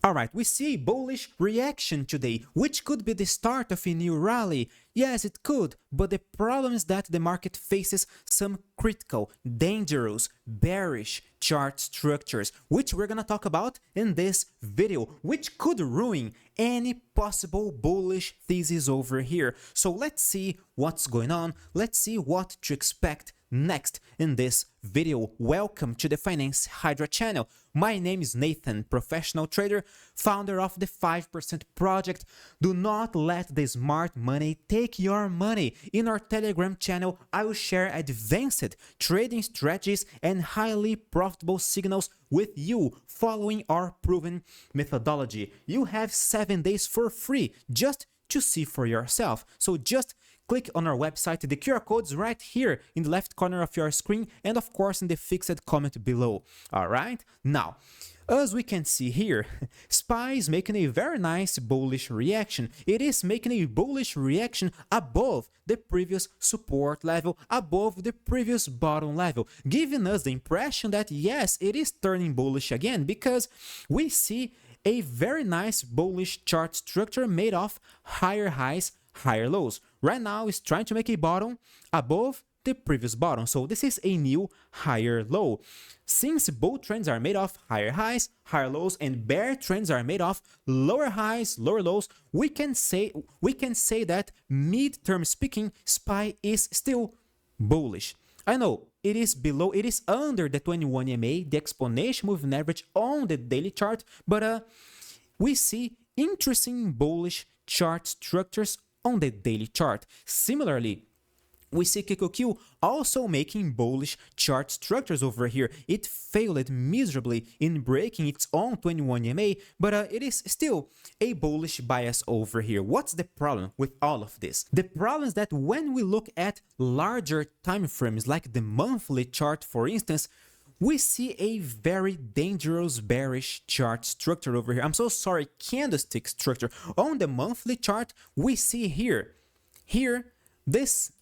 Alright, we see a bullish reaction today, which could be the start of a new rally. Yes, it could, but the problem is that the market faces some critical, dangerous, bearish chart structures, which we're gonna talk about in this video, which could ruin any possible bullish thesis over here. So let's see what's going on, let's see what to expect next in this video. Welcome to the Finance Hydra channel. My name is Nathan, professional trader, founder of the 5% project. Do not let the smart money take your money. In our Telegram channel, I will share advanced trading strategies and highly profitable signals with you following our proven methodology. You have 7 days for free just to see for yourself. So just click on our website, the QR code's right here in the left corner of your screen and of course in the fixed comment below. Alright, now, as we can see here, SPY is making a very nice bullish reaction. It is making a bullish reaction above the previous support level, above the previous bottom level, giving us the impression that yes, it is turning bullish again because we see a very nice bullish chart structure made of higher highs, higher lows. Right now it's trying to make a bottom above the previous bottom, so this is a new higher low. Since both trends are made of higher highs, higher lows, and bear trends are made of lower highs, lower lows, we can say that mid-term speaking, SPY is still bullish. I know it is below, it is under the 21 EMA, the exponential moving average on the daily chart, but we see interesting bullish chart structures on the daily chart. Similarly, we see QQQ also making bullish chart structures over here. It failed miserably in breaking its own 21 EMA, but it is still a bullish bias over here. What's the problem with all of this? The problem is that when we look at larger time frames, like the monthly chart for instance, we see a very dangerous bearish chart structure over here. I'm so sorry, candlestick structure. On the monthly chart, we see here, this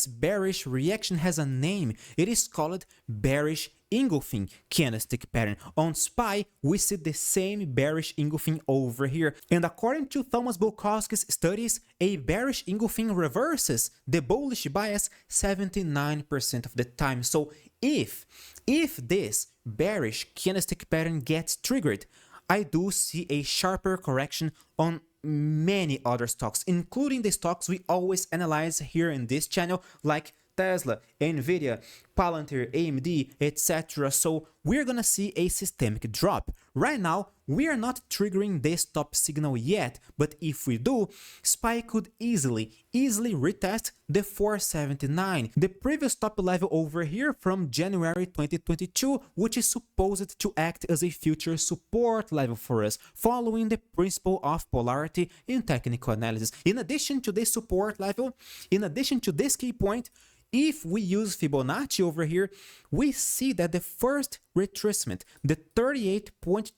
bearish reaction has a name. It is called bearish engulfing candlestick pattern. On SPY, we see the same bearish engulfing over here. And according to Thomas Bulkowski's studies, a bearish engulfing reverses the bullish bias 79% of the time. So if this bearish candlestick pattern gets triggered, I do see a sharper correction on many other stocks, including the stocks we always analyze here in this channel, like Tesla, Nvidia, Palantir, AMD, etc. So we're gonna see a systemic drop. Right now, we are not triggering this top signal yet, but if we do, SPY could easily retest the 479, the previous top level over here from January 2022, which is supposed to act as a future support level for us, following the principle of polarity in technical analysis. In addition to this support level, in addition to this key point, if we use Fibonacci over here, we see that the first retracement, the 38.2%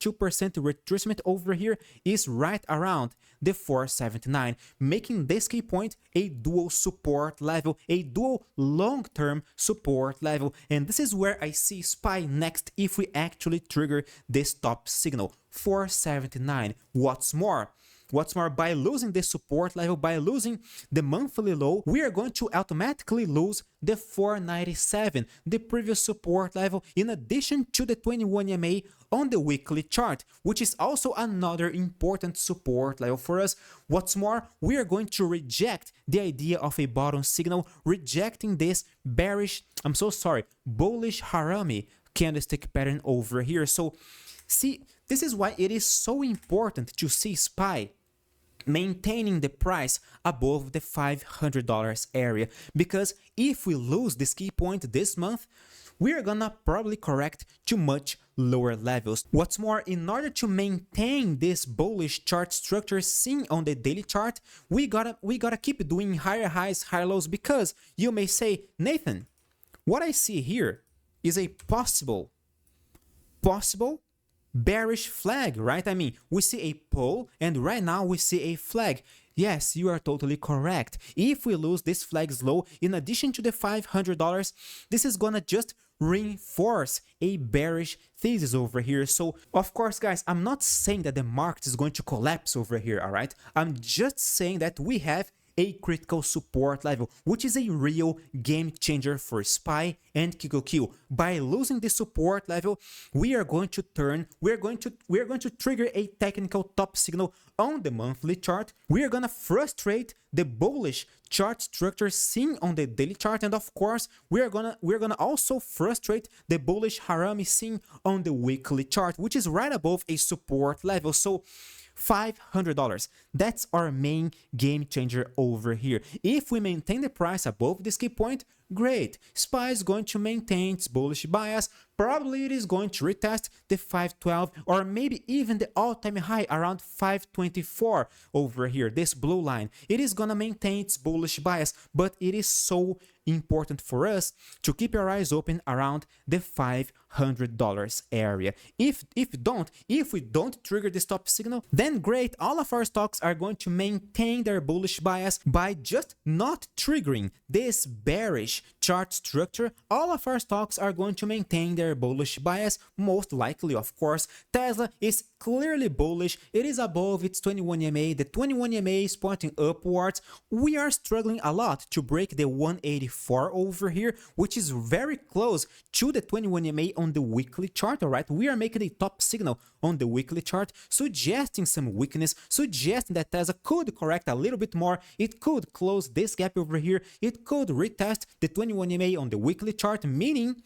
retracement over here is right around the 479, making this key point a dual support level, a dual long-term support level. And this is where I see SPY next if we actually trigger this top signal, 479. What's more, by losing this support level, by losing the monthly low, we are going to automatically lose the 497, the previous support level, in addition to the 21 EMA on the weekly chart, which is also another important support level for us. What's more, we are going to reject the idea of a bottom signal, rejecting this bullish harami candlestick pattern over here. So see, this is why it is so important to see SPY maintaining the price above the $500 area, because if we lose this key point this month, we are gonna probably correct to much lower levels. What's more, in order to maintain this bullish chart structure seen on the daily chart, we gotta keep doing higher highs, higher lows, because you may say, Nathan, what I see here is a possible bearish flag, right? I mean, we see a pull and right now we see a flag. Yes, you are totally correct. If we lose this flag's low, in addition to the $500, this is gonna just reinforce a bearish thesis over here. So of course, guys, I'm not saying that the market is going to collapse over here, all right? I'm just saying that we have a critical support level, which is a real game changer for SPY and QQQ. By losing the support level, we are going to trigger a technical top signal on the monthly chart. We are gonna frustrate the bullish chart structure seen on the daily chart, and of course we're gonna also frustrate the bullish harami seen on the weekly chart, which is right above a support level. So $500. That's our main game changer over here. If we maintain the price above this key point, great. SPY is going to maintain its bullish bias. Probably it is going to retest the 512 or maybe even the all-time high around 524 over here, this blue line. It is going to maintain its bullish bias, but it is so important for us to keep our eyes open around the $500 area. If we don't trigger this top signal, then great, all of our stocks are going to maintain their bullish bias by just not triggering this bearish chart structure. All of our stocks are going to maintain their bullish bias, most likely, of course. Tesla is clearly bullish. It is above its 21 EMA. The 21 EMA is pointing upwards. We are struggling a lot to break the 184 over here, which is very close to the 21 EMA on the weekly chart. All right, we are making a top signal on the weekly chart, suggesting some weakness, suggesting that Tesla could correct a little bit more. It could close this gap over here. It could retest the 21 EMA on the weekly chart, meaning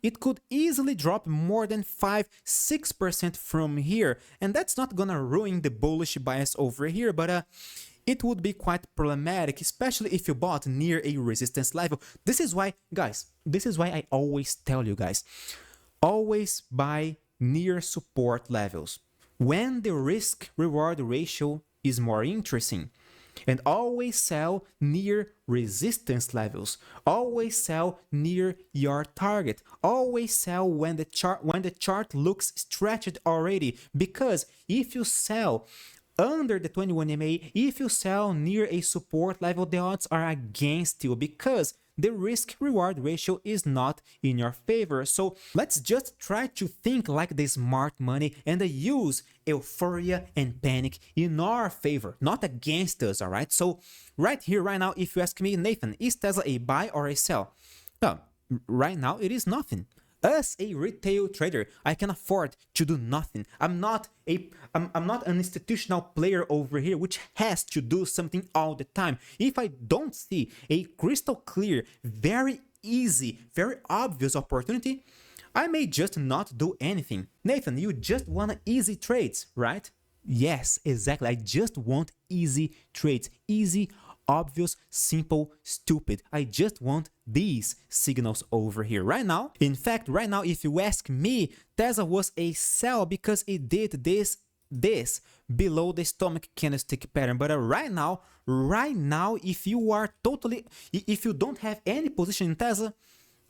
it could easily drop more than 5-6% from here, and that's not gonna ruin the bullish bias over here, but it would be quite problematic, especially if you bought near a resistance level. This is why, guys, I always tell you guys, always buy near support levels when the risk reward ratio is more interesting, and always sell near resistance levels. Always sell near your target. Always sell when the chart looks stretched already, because if you sell under the 21 EMA, if you sell near a support level, the odds are against you because the risk reward ratio is not in your favor. So let's just try to think like the smart money and use euphoria and panic in our favor, not against us. All right, so right here, right now, if you ask me, Nathan, is Tesla a buy or a sell? Well, right now it is nothing. As a retail trader, I can afford to do nothing. I'm not an institutional player over here which has to do something all the time. If I don't see a crystal clear, very easy, very obvious opportunity, I may just not do anything. Nathan, you just want easy trades, right? Yes, exactly. I just want easy trades. Easy, obvious, simple, stupid. I just want these signals over here right now. In fact, right now, if you ask me, Tesla was a sell because it did this below the stomach candlestick pattern. But right now, if you don't have any position in Tesla,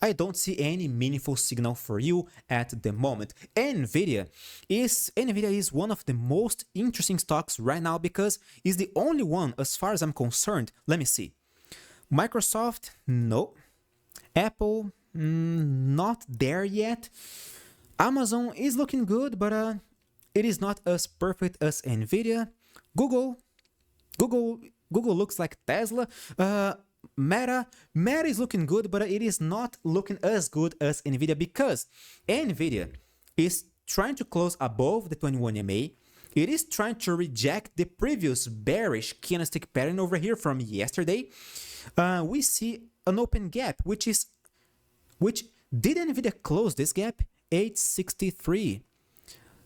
I don't see any meaningful signal for you at the moment. Nvidia is one of the most interesting stocks right now because it's the only one, as far as I'm concerned. Let me see. Microsoft, no. Apple, not there yet. Amazon is looking good, but it is not as perfect as Nvidia. Google looks like Tesla. Meta is looking good, but it is not looking as good as Nvidia because Nvidia is trying to close above the 21 EMA. It is trying to reject the previous bearish candlestick pattern over here from yesterday. We see an open gap, which did Nvidia close this gap? 863.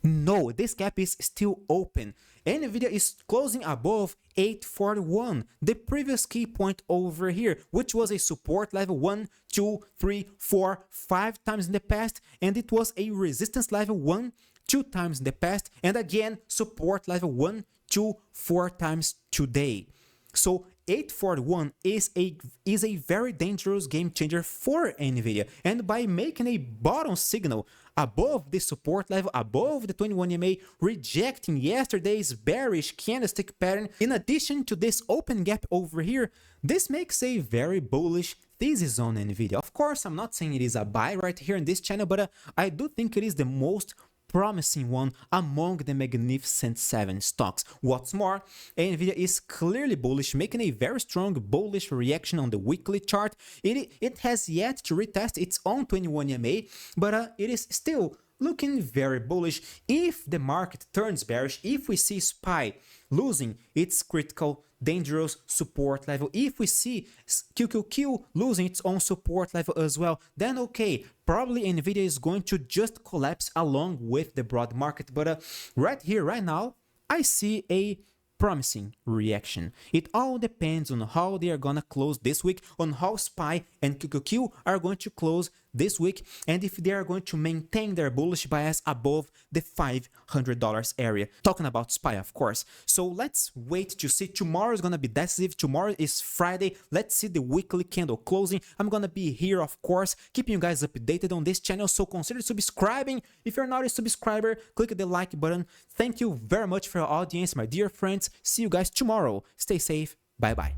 No, this gap is still open. Nvidia is closing above 841, the previous key point over here, which was a support level 1, 2, 3, 4, 5 times in the past, and it was a resistance level 1, 2 times in the past, and again support level 1, 2, 4 times today. So 841 is a very dangerous game changer for Nvidia, and by making a bottom signal above the support level, above the 21 EMA, rejecting yesterday's bearish candlestick pattern, in addition to this open gap over here, this makes a very bullish thesis on Nvidia. Of course, I'm not saying it is a buy right here in this channel, but I do think it is the most promising one among the Magnificent 7 stocks. What's more, Nvidia is clearly bullish, making a very strong bullish reaction on the weekly chart. It has yet to retest its own 21 EMA, but it is still looking very bullish. If the market turns bearish, if we see SPY losing its critical dangerous support level, if we see QQQ losing its own support level as well, then okay, probably Nvidia is going to just collapse along with the broad market. But right here, right now, I see a promising reaction. It all depends on how they are gonna close this week, on how SPY and QQQ are going to close this week, and if they are going to maintain their bullish bias above the $500 area. Talking about SPY, of course. So let's wait to see. Tomorrow is gonna be decisive. Tomorrow is Friday. Let's see the weekly candle closing. I'm gonna be here, of course, keeping you guys updated on this channel, so consider subscribing. If you're not a subscriber, click the like button. Thank you very much for your audience, my dear friends. See you guys tomorrow. Stay safe. Bye bye.